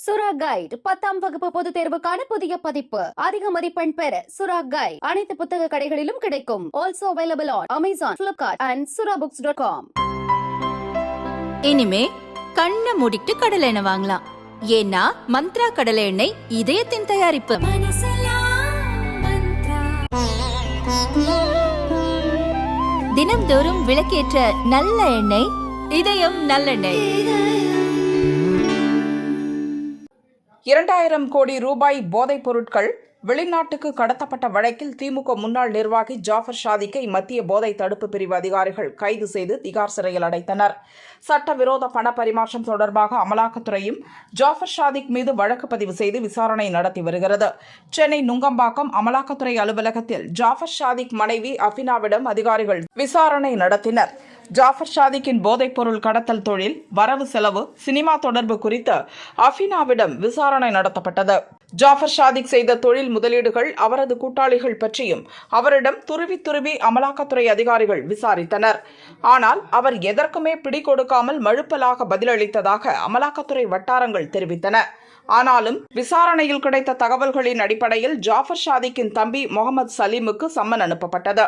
சுரா கைட் 10ஆம் வகுப்பு பொதுத் தேர்வுக்கான புதிய பதிப்பு. அதிக மதிப்பெண் பெற சுரா கைட் அனைத்து புத்தக கடைகளிலும் கிடைக்கும். Also available on Amazon, Flipkart and surabooks.com. இனிமே கண்ணை மூடிட்டு கடலை எண்ணெய் வாங்கலாம். ஏன்னா மந்த்ரா கடலை எண்ணெய் இதயத்தின் தயாரிப்பு. தினம்தோறும் விளக்கேற்ற நல்ல எண்ணெய் இதயம் நல்லெண்ணெய். 2000 கோடி ரூபாய் போதைப் பொருட்கள் வெளிநாட்டுக்கு கடத்தப்பட்ட வழக்கில் திமுக முன்னாள் நிர்வாகி ஜாஃபர் ஷாதிக்கை மத்திய போதை தடுப்பு பிரிவு அதிகாரிகள் கைது செய்து திகார் சிறையில் அடைத்தனர். சட்டவிரோத பண பரிமாற்றம் தொடர்பாக அமலாக்கத்துறையும் ஜாஃபர் ஷாதிக் மீது வழக்கு பதிவு செய்து விசாரணை நடத்தி வருகிறது. சென்னை நுங்கம்பாக்கம் அமலாக்கத்துறை அலுவலகத்தில் ஜாஃபர் ஷாதிக் மனைவி அஃபினாவிடம் அதிகாரிகள் விசாரணை நடத்தினர். ஜாஃபர் ஷாதிக்கின் போதைப் பொருள் கடத்தல் தொழில், வரவு செலவு, சினிமா தொடர்பு குறித்து அஃபினாவிடம் விசாரணை நடத்தப்பட்டது. ஜாஃபர் ஷாதிக் செய்த தொழில் முதலீடுகள், அவரது கூட்டாளிகள் பற்றியும் அவரிடம் துருவி அமலாக்கத்துறை அதிகாரிகள் விசாரித்தனர். ஆனால் அவர் எதற்குமே பிடிகொடுக்காமல் மழுப்பலாக பதிலளித்ததாக அமலாக்கத்துறை வட்டாரங்கள் தெரிவித்தன. ஆனாலும் விசாரணையில் கிடைத்த தகவல்களின் அடிப்படையில் ஜாஃபர் ஷாதிக்கின் தம்பி முகமது சலீமுக்கு சம்மன் அனுப்பப்பட்டது.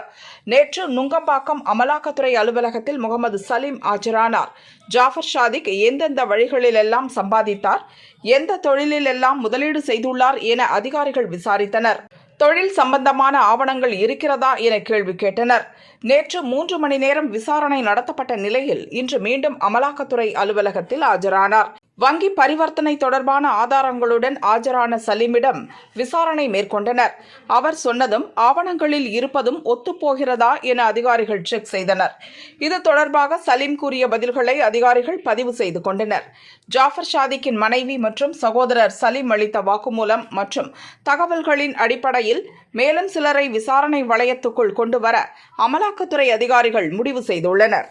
நேற்று நுங்கம்பாக்கம் அமலாக்கத்துறை அலுவலகத்தில் முகமது சலீம் ஆஜரானார். ஜாஃபர் ஷாதிக் எந்தெந்த வழிகளிலெல்லாம் சம்பாதித்தார், எந்த தொழிலிலெல்லாம் முதலீடு செய்துள்ளார் என அதிகாரிகள் விசாரித்தனர். தொழில் சம்பந்தமான ஆவணங்கள் இருக்கிறதா என கேள்வி கேட்டனர். நேற்று 3 மணி நேரம் விசாரணை நடத்தப்பட்ட நிலையில் இன்று மீண்டும் அமலாக்கத்துறை அலுவலகத்தில் ஆஜரானார். வங்கி பரிவர்த்தனை தொடர்பான ஆதாரங்களுடன் ஆஜரான சலீமிடம் விசாரணை மேற்கொண்டனர். அவர் சொன்னதும் ஆவணங்களில் இருப்பதும் ஒத்துப்போகிறதா என அதிகாரிகள் செக் செய்தனர். இது தொடர்பாக சலீம் கூறிய பதில்களை அதிகாரிகள் பதிவு செய்து கொண்டனர். ஜாஃபர் ஷாதிக்கின் மனைவி மற்றும் சகோதரர் சலீம் அளித்த வாக்குமூலம் மற்றும் தகவல்களின் அடிப்படையில் மேலும் சிலரை விசாரணை வளையத்துக்குள் கொண்டுவர அமலாக்கத்துறை அதிகாரிகள் முடிவு செய்துள்ளனர்.